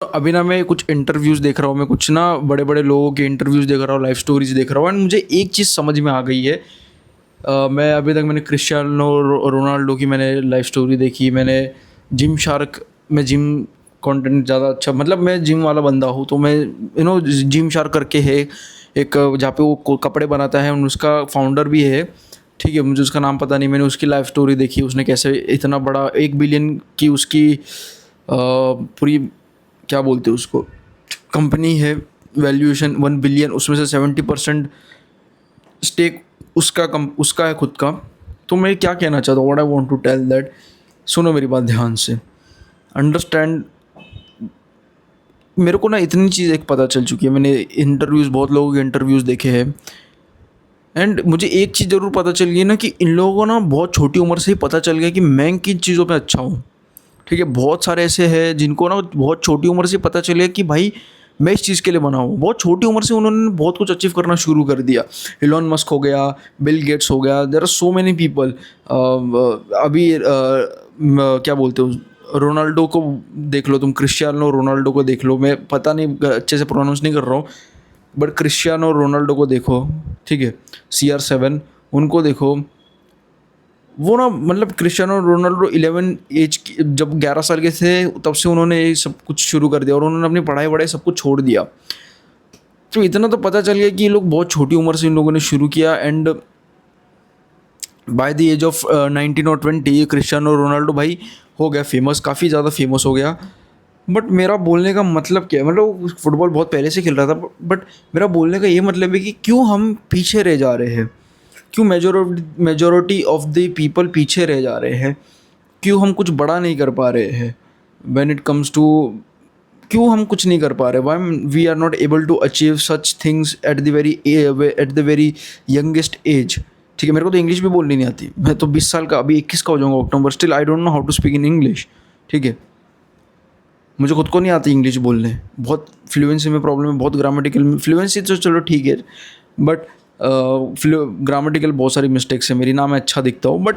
अभी ना मैं कुछ इंटरव्यूज़ देख रहा हूँ, मैं कुछ ना बड़े-बड़े लोगों के इंटरव्यूज़ देख रहा हूँ, लाइफ़ स्टोरीज़ देख रहा हूँ एंड मुझे एक चीज़ समझ में आ गई है। मैं अभी तक मैंने क्रिस्टियानो रोनाल्डो की मैंने लाइफ़ स्टोरी देखी, मैंने जिम शार्क में जिम कंटेंट ज़्यादा अच्छा मतलब मैं जिम वाला बंदा हूँ, तो मैं जिम शार्क करके है एक जहाँ पे वो कपड़े बनाता है और उसका फाउंडर भी है, ठीक है? मुझे उसका नाम पता नहीं, मैंने उसकी लाइफ़ स्टोरी देखी, उसने कैसे इतना बड़ा 1 बिलियन की उसकी पूरी क्या बोलते हैं उसको कंपनी है, वैल्यूएशन 1 बिलियन, उसमें से 70% स्टेक उसका है खुद का। तो मैं क्या कहना चाहता हूँ, what I want to tell that, सुनो मेरी बात ध्यान से, अंडरस्टैंड। मेरे को ना इतनी चीज़ एक पता चल चुकी है, मैंने इंटरव्यूज़ बहुत लोगों के इंटरव्यूज़ देखे हैं एंड मुझे एक चीज़ ज़रूर पता चल गई ना कि इन लोगों को ना बहुत छोटी उम्र से ही पता चल गया कि मैं किन चीज़ों पे अच्छा हूँ। ठीक है, बहुत सारे ऐसे हैं जिनको ना बहुत छोटी उम्र से पता चले कि भाई मैं इस चीज़ के लिए बना हूँ। बहुत छोटी उम्र से उन्होंने बहुत कुछ अचीव करना शुरू कर दिया। इलॉन मस्क हो गया, बिल गेट्स हो गया, there are so many people. अभी क्या बोलते हो, रोनाल्डो को देख लो तुम, क्रिस्टियानो रोनाल्डो को देख लो, मैं पता नहीं अच्छे से प्रोनाउंस नहीं कर रहा हूँ, बट क्रिस्टियानो रोनाल्डो को देखो, ठीक है, CR7 उनको देखो। वो ना मतलब क्रिस्टियानो रोनाल्डो 11 एज की जब 11 साल के थे तब से उन्होंने ये सब कुछ शुरू कर दिया और उन्होंने अपनी पढ़ाई वढ़ाई सब कुछ छोड़ दिया। तो इतना तो पता चल गया कि ये लोग बहुत छोटी उम्र से इन लोगों ने शुरू किया and by the age of 19 और 20 क्रिस्टियानो रोनाल्डो भाई हो गया फेमस, काफ़ी ज़्यादा फेमस हो गया। बट मेरा बोलने का मतलब क्या है, मतलब वो फुटबॉल बहुत पहले से खेल रहा था, बट मेरा बोलने का ये मतलब है कि क्यों हम पीछे रह जा रहे हैं, क्यों मेजोरिटी ऑफ द पीपल पीछे रह जा रहे हैं, क्यों हम कुछ बड़ा नहीं कर पा रहे हैं व्हेन इट कम्स टू, क्यों हम कुछ नहीं कर पा रहे, why we are not able to achieve such things at the very youngest age. ठीक है, मेरे को तो इंग्लिश भी बोलनी नहीं आती, मैं तो 20 साल का, अभी 21 का हो जाऊंगा October, still I don't know how to speak in English. ठीक है, मुझे खुद को नहीं आती इंग्लिश बोलने, बहुत फ्लुएंसी में प्रॉब्लम है, बहुत ग्रामेटिकल में फ्लुएंसी तो चलो ठीक है, बट ग्रामेटिकल बहुत सारी मिस्टेक्स है मेरी, ना मैं अच्छा दिखता हूँ, बट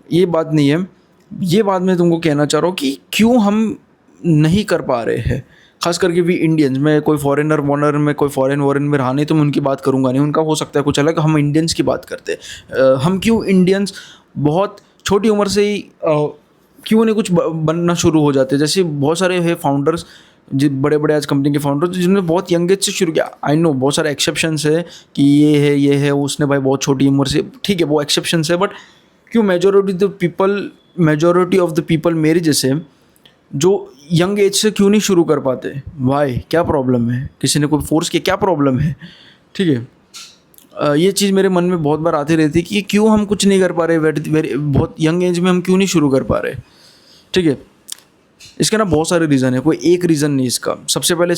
ये बात नहीं है। ये बात मैं तुमको कहना चाह रहा हूँ कि क्यों हम नहीं कर पा रहे हैं, खास करके वी इंडियंस में। कोई फॉरेनर वॉनर में, कोई फॉरेन वॉरेन में रहा नहीं तो मैं उनकी बात करूँगा नहीं, उनका हो सकता है कुछ अलग, हम इंडियंस की बात करते हैं। हम क्यों इंडियंस बहुत छोटी उम्र से ही क्यों नहीं कुछ बनना शुरू हो जाते, जैसे बहुत सारे है फाउंडर्स, जो बड़े बड़े आज कंपनी के फाउंडर्स जिन्होंने बहुत यंग एज से शुरू किया। आई नो बहुत सारे एक्सेप्शंस है कि ये है उसने भाई बहुत छोटी उम्र से, ठीक है वो एक्सेप्शंस है, बट क्यों मेजोरिटी ऑफ द पीपल मेरे जैसे जो यंग एज से क्यों नहीं शुरू कर पाते, वाई, क्या प्रॉब्लम है, किसी ने कोई फोर्स किया, क्या प्रॉब्लम है? ठीक है, ये चीज़ मेरे मन में बहुत बार आती रहती है कि क्यों हम कुछ नहीं कर पा रहे, बहुत यंग एज में हम क्यों नहीं शुरू कर पा रहे। ठीक है, इसके ना बहुत सारे रीज़न है, कोई एक रीज़न नहीं इसका। सबसे पहले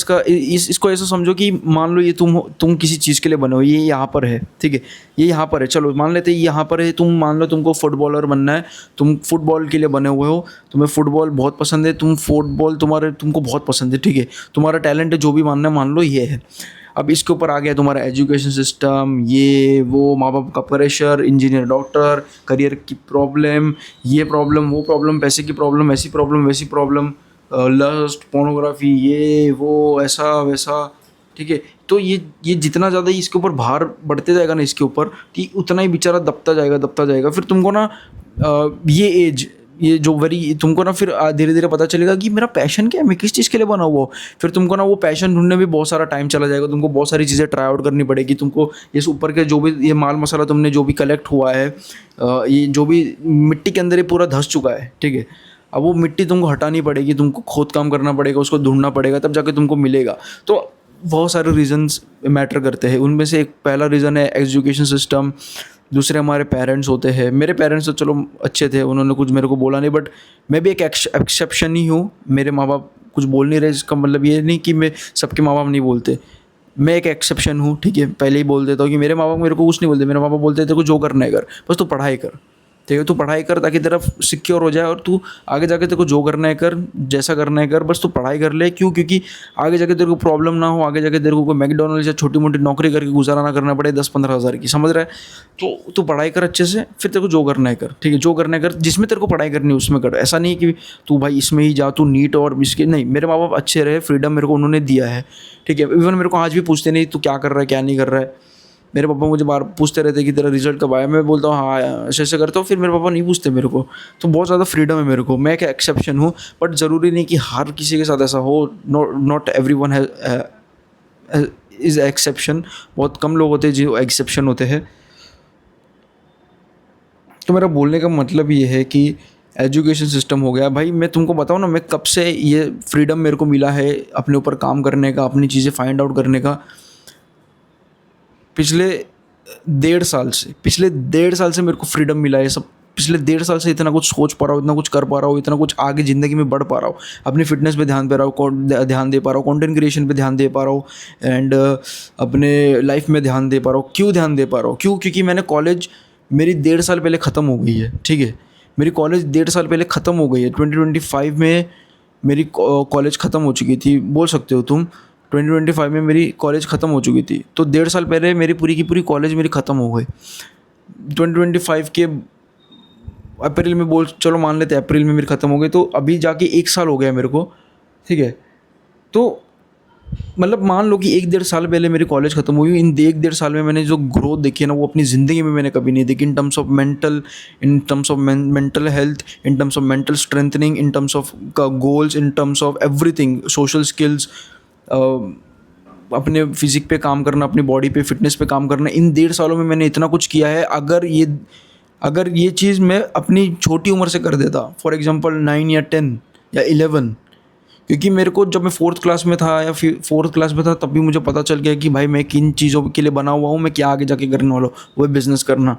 इसको ऐसा समझो कि मान लो ये तुम किसी चीज़ के लिए बने हो, ये यहाँ पर है, ठीक है, ये यहाँ पर है, चलो मान लेते हैं यहाँ पर है, तुम मान लो तुमको फुटबॉलर बनना है, तुम फुटबॉल के लिए बने हुए हो, तुम्हें फुटबॉल बहुत पसंद है, तुमको बहुत पसंद है, ठीक है, तुम्हारा टैलेंट है, जो भी मानना है मान लो ये है। अब इसके ऊपर आ गया तुम्हारा एजुकेशन सिस्टम, ये वो, माँ बाप का प्रेशर, इंजीनियर डॉक्टर, करियर की प्रॉब्लम, ये प्रॉब्लम वो प्रॉब्लम, पैसे की प्रॉब्लम, ऐसी प्रॉब्लम वैसी प्रॉब्लम, लस्ट, पोर्नोग्राफी, ये वो ऐसा वैसा। ठीक है, तो ये जितना ज़्यादा इसके ऊपर भार बढ़ते जाएगा ना इसके ऊपर, कि उतना ही बेचारा दबता जाएगा। फिर तुमको ना ये एज, ये जो वेरी तुमको ना फिर धीरे धीरे पता चलेगा कि मेरा पैशन क्या है, मैं किस चीज़ के लिए बना हुआ हूँ। फिर तुमको ना वो पैशन ढूंढने में बहुत सारा टाइम चला जाएगा, तुमको बहुत सारी चीज़ें ट्राई आउट करनी पड़ेगी, तुमको इस ऊपर के जो भी ये माल मसाला तुमने जो भी कलेक्ट हुआ है, ये जो भी मिट्टी के अंदर ये पूरा धंस चुका है, ठीक है, अब वो मिट्टी तुमको हटानी पड़ेगी, तुमको खोद काम करना पड़ेगा, उसको ढूंढना पड़ेगा, तब जाके तुमको मिलेगा। तो बहुत सारे रीज़न्स मैटर करते हैं, उनमें से एक पहला रीज़न है एजुकेशन सिस्टम, दूसरे हमारे पेरेंट्स होते हैं। मेरे पेरेंट्स तो चलो अच्छे थे, उन्होंने कुछ मेरे को बोला नहीं, बट मैं भी एक एक्सेप्शन ही हूँ। मेरे माँ बाप कुछ बोल नहीं रहे, इसका मतलब ये नहीं कि मैं सबके माँ बाप नहीं बोलते, मैं एक एक्सेप्शन हूँ, ठीक है, पहले ही बोल देता हूँ कि मेरे माँ बाप मेरे को कुछ नहीं बोलते, मेरे माँ बाप बोलते थे को जो करना है कर, बस तू पढ़ाई कर, ठीक है, तू पढ़ाई कर ताकि तेरा सिक्योर हो जाए और तू आगे जाके तेरे को जो करना है कर, जैसा करना है कर, बस तू पढ़ाई कर ले। क्यों? क्योंकि आगे जाके तेरे को प्रॉब्लम ना हो, आगे जाके तेरे को कोई मैकडॉनल्ड्स या छोटी मोटी नौकरी करके गुजारा ना करना पड़े 10-15 हज़ार की, समझ रहा है? तो तू पढ़ाई कर अच्छे से, फिर तेरे को जो करना है कर, ठीक है? जो करना है कर, जिसमें तेरे को पढ़ाई करनी है उसमें कर। ऐसा नहीं कि तू भाई इसमें ही जा, तू नीट और इसके नहीं। मेरे माँ बाप अच्छे रहे, फ्रीडम मेरे को उन्होंने दिया है, ठीक है? इवन मेरे को आज भी पूछते नहीं तू क्या कर रहा है, क्या नहीं कर रहा है। मेरे पापा मुझे बार पूछते रहते कि तेरा रिजल्ट कब आया, मैं बोलता हूँ हाँ आया, ऐसे ऐसे करता हूँ, फिर मेरे पापा नहीं पूछते मेरे को। तो बहुत ज़्यादा फ्रीडम है मेरे को, मैं एक एक्सेप्शन हूँ, बट ज़रूरी नहीं कि हर किसी के साथ ऐसा हो। Not every one is exception. बहुत कम लोग होते हैं जो एक्सेप्शन होते हैं। तो मेरा बोलने का मतलब ये है कि एजुकेशन सिस्टम हो गया भाई। मैं तुमको बताऊँ ना, मैं कब से ये फ्रीडम मेरे को मिला है अपने ऊपर काम करने का, अपनी चीज़ें फाइंड आउट करने का, पिछले 1.5 साल से। पिछले 1.5 साल से मेरे को फ्रीडम मिला है सब। पिछले 1.5 साल से इतना कुछ सोच पा रहा हूँ, इतना कुछ कर पा रहा हूँ, इतना कुछ आगे ज़िंदगी में बढ़ पा रहा हूँ। अपनी फिटनेस पे ध्यान दे रहा हूँ, ध्यान दे पा रहा हूँ, कंटेंट क्रिएशन पे ध्यान दे पा रहा हूँ, एंड अपने लाइफ में ध्यान दे पा रहा हूँ। क्यों ध्यान दे पा रहा हूँ? क्यों? क्योंकि मैंने कॉलेज मेरी 1.5 साल पहले ख़त्म हो गई है, ठीक है? मेरी कॉलेज 1.5 साल पहले ख़त्म हो गई है। 2025 में मेरी कॉलेज ख़त्म हो चुकी थी, बोल सकते हो तुम। 2025 में मेरी कॉलेज ख़त्म हो चुकी थी, तो 1.5 साल पहले मेरी पूरी की पूरी कॉलेज मेरी ख़त्म हो गई। 2025 के अप्रैल में, बोल चलो मान लेते हैं अप्रैल में मेरी ख़त्म हो गई, तो अभी जाके 1 साल हो गया मेरे को, ठीक है? तो मतलब मान लो कि 1-1.5 साल पहले मेरी कॉलेज ख़त्म हुई। इन 1-1.5 साल में मैंने जो ग्रोथ देखी है ना, वो अपनी ज़िंदगी में मैंने कभी नहीं देखी। In terms of mental health, in terms of mental strengthening, in terms of goals, in terms of everything, social skills, अपने फिजिक पे काम करना, अपनी बॉडी पे, फिटनेस पे काम करना। इन 1.5 सालों में मैंने इतना कुछ किया है। अगर ये चीज़ मैं अपनी छोटी उम्र से कर देता, फॉर एग्जांपल 9 या 10 या 11, क्योंकि मेरे को जब मैं 4th क्लास में था या फिर 4th क्लास में था, तब भी मुझे पता चल गया कि भाई मैं किन चीज़ों के लिए बना हुआ हूँ, मैं क्या आगे जाके करने वाला हूँ, वो बिज़नेस करना।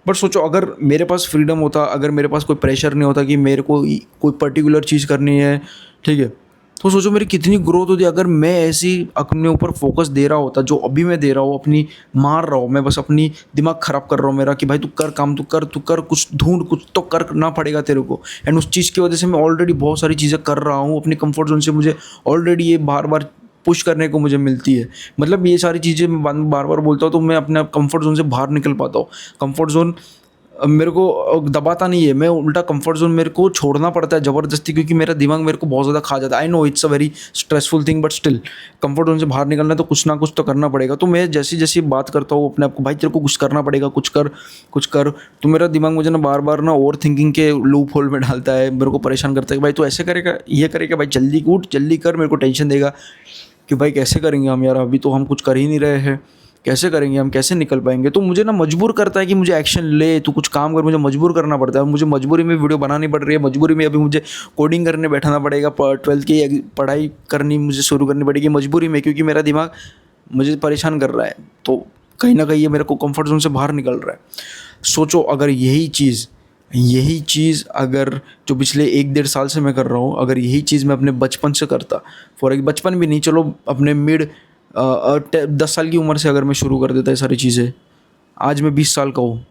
बट सोचो, अगर मेरे पास फ्रीडम होता, अगर मेरे पास कोई प्रेशर नहीं होता कि मेरे को कोई पर्टिकुलर चीज़ करनी है, ठीक है? तो सोचो मेरी कितनी ग्रोथ होती। अगर मैं ऐसी अपने ऊपर फोकस दे रहा होता जो अभी मैं दे रहा हूँ, अपनी मार रहा हूँ, मैं बस अपनी दिमाग ख़राब कर रहा हूँ मेरा कि भाई तू कर काम, तू कर, कुछ ढूंढ, कुछ तो करना पड़ेगा तेरे को। एंड उस चीज़ की वजह से मैं ऑलरेडी बहुत सारी चीज़ें कर रहा हूँ। अपनी कंफर्ट जोन से मुझे ऑलरेडी ये बार बार पुश करने को मुझे मिलती है। मतलब ये सारी चीज़ें मैं बार बार बोलता हूँ, तो मैं अपने कंफर्ट जोन से बाहर निकल पाता हूँ। कंफर्ट जोन मेरे को दबाता नहीं है, मैं उल्टा कंफर्ट जोन मेरे को छोड़ना पड़ता है ज़बरदस्ती, क्योंकि मेरा दिमाग मेरे को बहुत ज़्यादा खा जाता है। I know it's a very stressful thing, but still comfort zone से बाहर निकलना है तो कुछ ना कुछ तो करना पड़ेगा। तो मैं जैसी जैसी बात करता हूँ अपने आप को, भाई तेरे को कुछ करना पड़ेगा, कुछ कर, तो मेरा दिमाग मुझे ना बार बार ना ओवर थिंकिंग के लूप होल में डालता है, मेरे को परेशान करता है कि भाई तू ऐसे करेगा, ये करेगा, भाई जल्दी उठ, जल्दी कर। मेरे को टेंशन देगा कि भाई कैसे करेंगे हम यार, अभी तो हम कुछ कर ही नहीं रहे हैं, कैसे करेंगे हम, कैसे निकल पाएंगे? तो मुझे ना मजबूर करता है कि मुझे एक्शन ले, तू कुछ काम कर, मुझे मजबूर करना पड़ता है। मुझे मजबूरी में वीडियो बनानी पड़ रही है, मजबूरी में अभी मुझे कोडिंग करने बैठाना पड़ेगा, 12th की पढ़ाई करनी मुझे शुरू करनी पड़ेगी मजबूरी में, क्योंकि मेरा दिमाग मुझे परेशान कर रहा है। तो कहीं ना कहीं ये मेरे को कंफर्ट जोन से बाहर निकल रहा है। सोचो अगर यही चीज़ अगर जो पिछले 1-1.5 साल से मैं कर रहा हूँ, अगर यही चीज़ मैं अपने बचपन से करता, फॉर एक बचपन भी नहीं, चलो अपने 10 साल की उम्र से अगर मैं शुरू कर देता ये सारी चीज़ें, आज मैं 20 साल का हूँ।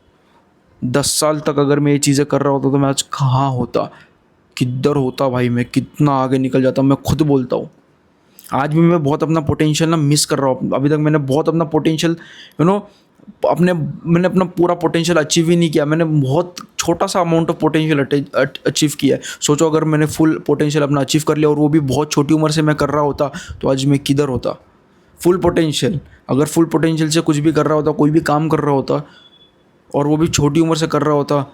10 साल तक अगर मैं ये चीज़ें कर रहा होता तो मैं आज कहाँ होता, किधर होता भाई, मैं कितना आगे निकल जाता। मैं खुद बोलता हूँ आज भी मैं बहुत अपना पोटेंशियल ना मिस कर रहा हूँ। अभी तक मैंने बहुत अपना पोटेंशियल मैंने अपना पूरा पोटेंशियल अचीव ही नहीं किया। मैंने बहुत छोटा सा अमाउंट ऑफ पोटेंशियल अचीव किया है। सोचो अगर मैंने फुल पोटेंशियल अपना अचीव कर लिया और वो भी बहुत छोटी उम्र से मैं कर रहा होता, तो आज मैं किधर होता। फुल पोटेंशियल, अगर फुल पोटेंशियल से कुछ भी कर रहा होता, कोई भी काम कर रहा होता और वो भी छोटी उम्र से कर रहा होता,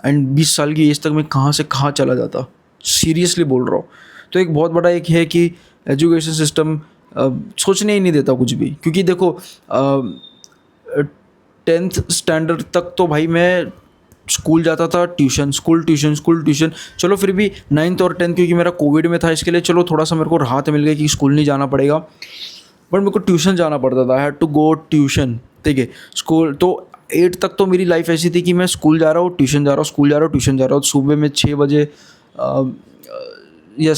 एंड 20 साल की एज तक मैं कहाँ से कहाँ चला जाता। सीरियसली बोल रहा हूँ। तो एक बहुत बड़ा एक है कि एजुकेशन सिस्टम सोचने ही नहीं देता कुछ भी। क्योंकि देखो 10th स्टैंडर्ड तक तो भाई मैं स्कूल जाता था, ट्यूशन। चलो फिर भी 9th और 10th क्योंकि मेरा कोविड में था, इसके लिए चलो थोड़ा सा मेरे को राहत मिल गई कि स्कूल नहीं जाना पड़ेगा, बट मेरे को ट्यूशन जाना पड़ता था। I had to go tuition, ठीक है। स्कूल तो 8 तक तो मेरी लाइफ ऐसी थी कि मैं स्कूल जा रहा हूँ, ट्यूशन जा रहा हूँ, स्कूल जा रहा हूँ, ट्यूशन जा रहा हूँ। सुबह में 6 बजे या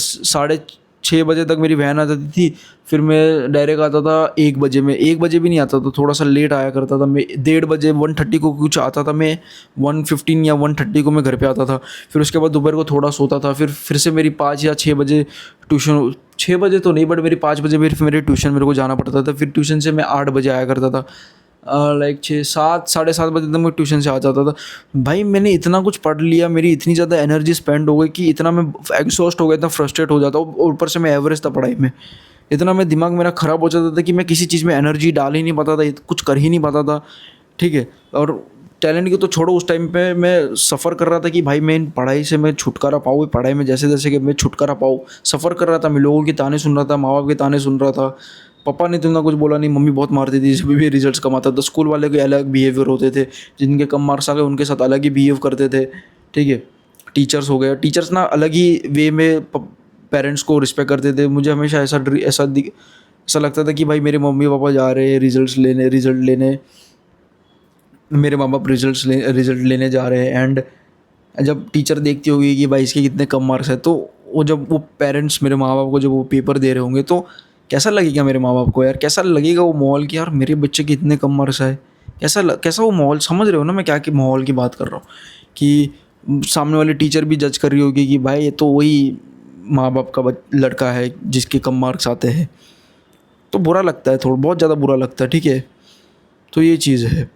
6 बजे तक मेरी वैन आ जाती थी, फिर मैं डायरेक्ट आता था 1 बजे में, 1 बजे भी नहीं आता था, थोड़ा सा लेट आया करता था मैं, 1:30 बजे 1:30 को कुछ आता था मैं, 1:15 या 1:30 को मैं घर पे आता था। फिर उसके बाद दोपहर को थोड़ा सोता था, फिर से मेरी 5 या 6 बजे ट्यूशन, 6 बजे तो नहीं बट मेरी 5 बजे मेरी ट्यूशन मेरे को जाना पड़ता था। फिर ट्यूशन से मैं 8 बजे आया करता था, लाइक 6-7 7:30 बजे तक मैं ट्यूशन से आ जाता था। भाई मैंने इतना कुछ पढ़ लिया, मेरी इतनी ज़्यादा एनर्जी स्पेंड हो गई कि इतना मैं एग्जॉस्ट हो गया, इतना फ्रस्ट्रेट हो जाता हूँ, और ऊपर से मैं एवरेज था पढ़ाई में, इतना मैं दिमाग मेरा ख़राब हो जाता था कि मैं किसी चीज़ में एनर्जी डाल ही नहीं पाता था, कुछ कर ही नहीं पाता था, ठीक है। और टैलेंट की तो छोड़ो, उस टाइम पे मैं सफ़र कर रहा था कि भाई मैं इन पढ़ाई से मैं छुटकारा पाऊँ, पढ़ाई में जैसे जैसे कि मैं छुटकारा पाऊँ, सफ़र कर रहा था मैं, लोगों के ताने सुन रहा था, माँ बाप के ताने सुन रहा था। पापा ने तो ना कुछ बोला नहीं, मम्मी बहुत मारती थी जब भी रिजल्ट्स कम आता था। स्कूल वाले के अलग बिहेवियर होते थे, जिनके कम मार्क्स आ गए उनके साथ अलग ही बिहेव करते थे, ठीक है। टीचर्स हो गए, टीचर्स ना अलग ही वे में पेरेंट्स को रिस्पेक्ट करते थे। मुझे हमेशा ऐसा लगता था कि भाई मेरे मम्मी पापा जा रहे हैं रिजल्ट लेने, मेरे माँ बाप रिजल्ट लेने जा रहे हैं, एंड जब टीचर देखती होगी कि भाई इसके कितने कम मार्क्स है, तो वो पेरेंट्स मेरे माँ बाप को जब वो पेपर दे रहे होंगे, तो कैसा लगेगा मेरे माँ बाप को यार, कैसा लगेगा वो माहौल कि यार मेरे बच्चे के इतने कम मार्क्स आए, कैसा वो माहौल, समझ रहे हो ना मैं क्या कि माहौल की बात कर रहा हूँ, कि सामने वाली टीचर भी जज कर रही होगी कि भाई ये तो वही माँ बाप का लड़का है जिसके कम मार्क्स आते हैं। तो बुरा लगता है, थोड़ा बहुत ज़्यादा बुरा लगता है, ठीक है। तो ये चीज़ है,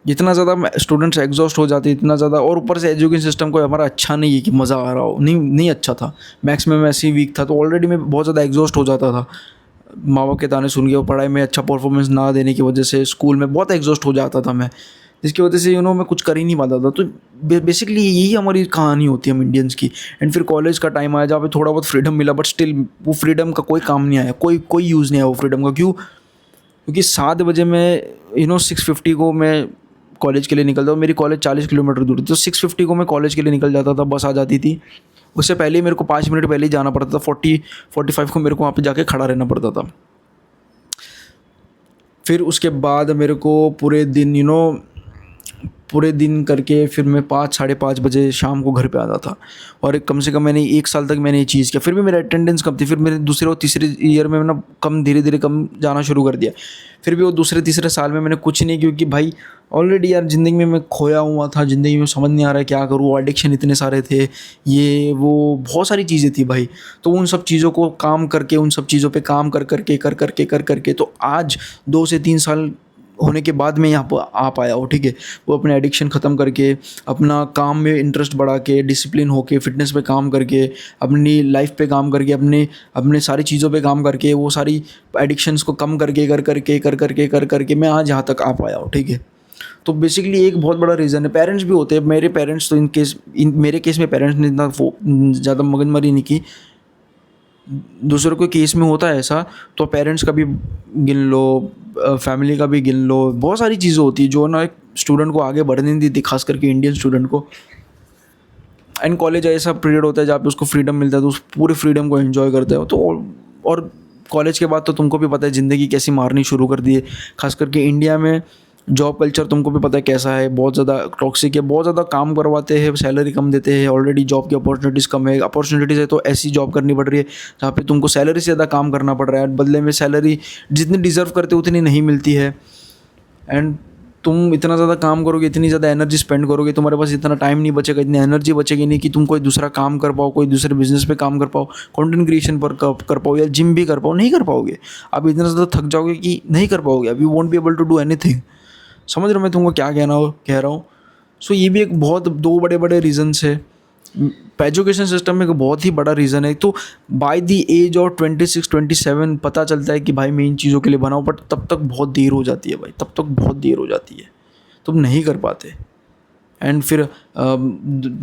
जितना ज़्यादा स्टूडेंट्स एग्जॉस्ट हो जाते हैं इतना ज़्यादा, और ऊपर से एजुकेशन सिस्टम को हमारा अच्छा नहीं है कि मज़ा आ रहा हो, नहीं अच्छा था। मैथ्स में मैं ऐसे ही वीक था, तो ऑलरेडी मैं बहुत ज़्यादा एग्जॉस्ट हो जाता था, माँ बाप के ताने सुन के, और पढ़ाई में अच्छा परफॉर्मेंस ना देने की वजह से स्कूल में बहुत एग्जॉस्ट हो जाता था मैं, जिसकी वजह से मैं कुछ कर ही नहीं पाता था। तो बेसिकली यही हमारी कहानी होती है हम इंडियंस की। एंड फिर कॉलेज का टाइम आया जहाँ पे थोड़ा बहुत फ्रीडम मिला, बट स्टिल वो फ्रीडम का कोई काम नहीं आया, कोई यूज़ नहीं आया वो फ्रीडम का। क्यों? क्योंकि 7 बजे मैं 6:50 को मैं कॉलेज के लिए निकलता हूँ, मेरी कॉलेज 40 किलोमीटर दूर थी, तो 6:50 को मैं कॉलेज के लिए निकल जाता था, बस आ जाती थी। उससे पहले ही मेरे को 5 मिनट पहले ही जाना पड़ता था, 45 को मेरे को वहाँ पे जाके खड़ा रहना पड़ता था। फिर उसके बाद मेरे को पूरे दिन करके फिर मैं 5 साढ़े 5 बजे शाम को घर पे आता था। और कम से कम मैंने 1 साल तक मैंने ये चीज़ किया। फिर भी मेरा अटेंडेंस कम थी, फिर मेरे दूसरे और तीसरे ईयर में ना कम धीरे धीरे कम जाना शुरू कर दिया। फिर भी वो दूसरे तीसरे साल में मैंने कुछ नहीं, क्योंकि भाई ऑलरेडी यार ज़िंदगी में मैं खोया हुआ था, ज़िंदगी में समझ नहीं आ रहा है क्या करूँ, एडिक्शन इतने सारे थे, ये वो बहुत सारी चीज़ें थी भाई। तो उन सब चीज़ों को काम करके, उन सब चीज़ों पे काम कर करके तो आज 2 से 3 साल होने के बाद मैं यहाँ पर आ पाया हूँ, ठीक है। वो अपने एडिक्शन ख़त्म करके, अपना काम में इंटरेस्ट बढ़ा के, डिसिप्लिन होके, फिटनेस पे काम करके, अपनी लाइफ पे काम करके, अपने सारी चीज़ों पे काम करके, वो सारी एडिक्शंस को कम करके कर करके मैं आज यहाँ तक आ पाया हूँ, ठीक है। तो बेसिकली एक बहुत बड़ा रीज़न है, पेरेंट्स भी होते हैं। मेरे पेरेंट्स तो मेरे केस में पेरेंट्स ने इतना ज़्यादा मगजमारी नहीं की। दूसरों के केस में होता है ऐसा, तो पेरेंट्स का भी गिन लो, फैमिली का भी गिन लो, बहुत सारी चीज़ें होती है जो ना एक स्टूडेंट को आगे बढ़ने नहीं देती, खास करके इंडियन स्टूडेंट को। एंड कॉलेज ऐसा पीरियड होता है जहाँ पे उसको फ्रीडम मिलता है, तो उस पूरे फ्रीडम को एंजॉय करते हो। तो और कॉलेज के बाद तो तुमको भी पता है ज़िंदगी कैसी मारनी शुरू कर दी है, खास करके इंडिया में। जॉब कल्चर तुमको भी पता है कैसा है, बहुत ज़्यादा टॉक्सिक है, बहुत ज़्यादा काम करवाते हैं, सैलरी कम देते हैं, ऑलरेडी जॉब की अपॉर्चुनिटीज़ कम है। अपॉर्चुनिटीज़ है तो ऐसी जॉब करनी पड़ रही है जहाँ पे तुमको सैलरी से ज़्यादा काम करना पड़ रहा है, बदले में सैलरी जितनी डिज़र्व करते उतनी नहीं मिलती है। एंड तुम इतना ज़्यादा काम करोगे, इतनी ज़्यादा एनर्जी स्पेंड करोगे, तुम्हारे पास इतना टाइम नहीं बचेगा, इतनी एनर्जी बचेगी नहीं कि तुम कोई दूसरा काम कर पाओ, कोई दूसरे बिजनेस पे काम कर पाओ, कंटेंट क्रिएशन पर कर पाओ, या जिम भी कर पाओ। नहीं कर पाओगे, आप इतना ज़्यादा थक जाओगे कि नहीं कर पाओगे, अब you won't be able to do anything. समझ रहे हो मैं तुमको क्या कह रहा हूँ। सो ये भी एक बहुत 2 बड़े बड़े रीज़न्स है। एजुकेशन सिस्टम में एक बहुत ही बड़ा रीज़न है। तो बाय द एज ऑफ 26-27 पता चलता है कि भाई मैं इन चीज़ों के लिए बना हूँ, बट तब तक बहुत देर हो जाती है भाई, तब तक बहुत देर हो जाती है, तुम नहीं कर पाते। एंड फिर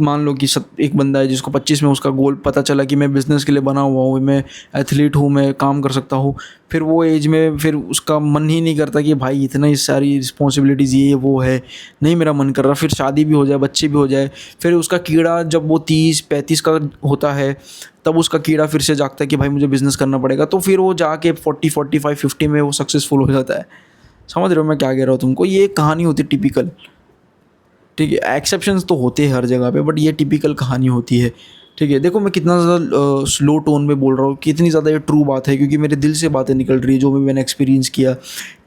मान लो कि एक बंदा है जिसको 25 में उसका गोल पता चला कि मैं बिज़नेस के लिए बना हुआ हूँ, मैं एथलीट हूँ, मैं काम कर सकता हूँ। फिर वो एज में फिर उसका मन ही नहीं करता कि भाई इतना ही सारी रिस्पॉन्सिबिलिटीज़ ये वो है, नहीं मेरा मन कर रहा। फिर शादी भी हो जाए, बच्चे भी हो जाए, फिर उसका कीड़ा जब वो 30-35 का होता है तब उसका कीड़ा फिर से जागता है कि भाई मुझे बिज़नेस करना पड़ेगा। तो फिर वो जाके 40-45-50 में वो सक्सेसफुल हो जाता है। समझ रहे हो मैं क्या कह रहा हूँ तुमको। ये एक कहानी होती है टिपिकल, ठीक है, एक्सेप्शंस तो होते हैं हर जगह पे, बट ये टिपिकल कहानी होती है। ठीक है, देखो मैं कितना ज़्यादा स्लो टोन में बोल रहा हूँ, कितनी ज़्यादा ये ट्रू बात है, क्योंकि मेरे दिल से बातें निकल रही है, जो भी मैंने एक्सपीरियंस किया,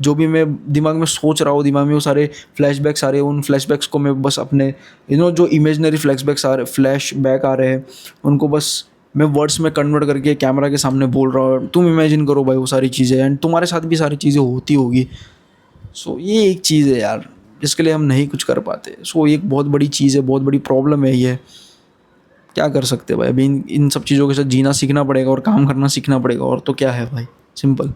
जो भी मैं दिमाग में सोच रहा हूँ, दिमाग में वो सारे फ्लैशबैक्स आ रहे हैं, उन फ्लैशबैक्स को मैं बस अपने जो इमेजनरी फ्लैशबैक आ रहे हैं, उनको बस मैं वर्ड्स में कन्वर्ट करके कैमरा के सामने बोल रहा हूँ। तुम इमेजिन करो भाई वो सारी चीज़ें, एंड तुम्हारे साथ भी सारी चीज़ें होती होगी। सो ये एक चीज़ है यार, जिसके लिए हम नहीं कुछ कर पाते। सो ये एक बहुत बड़ी चीज़ है, बहुत बड़ी प्रॉब्लम है ये। क्या कर सकते हैं भाई, अभी इन सब चीज़ों के साथ जीना सीखना पड़ेगा और काम करना सीखना पड़ेगा, और तो क्या है भाई, सिंपल।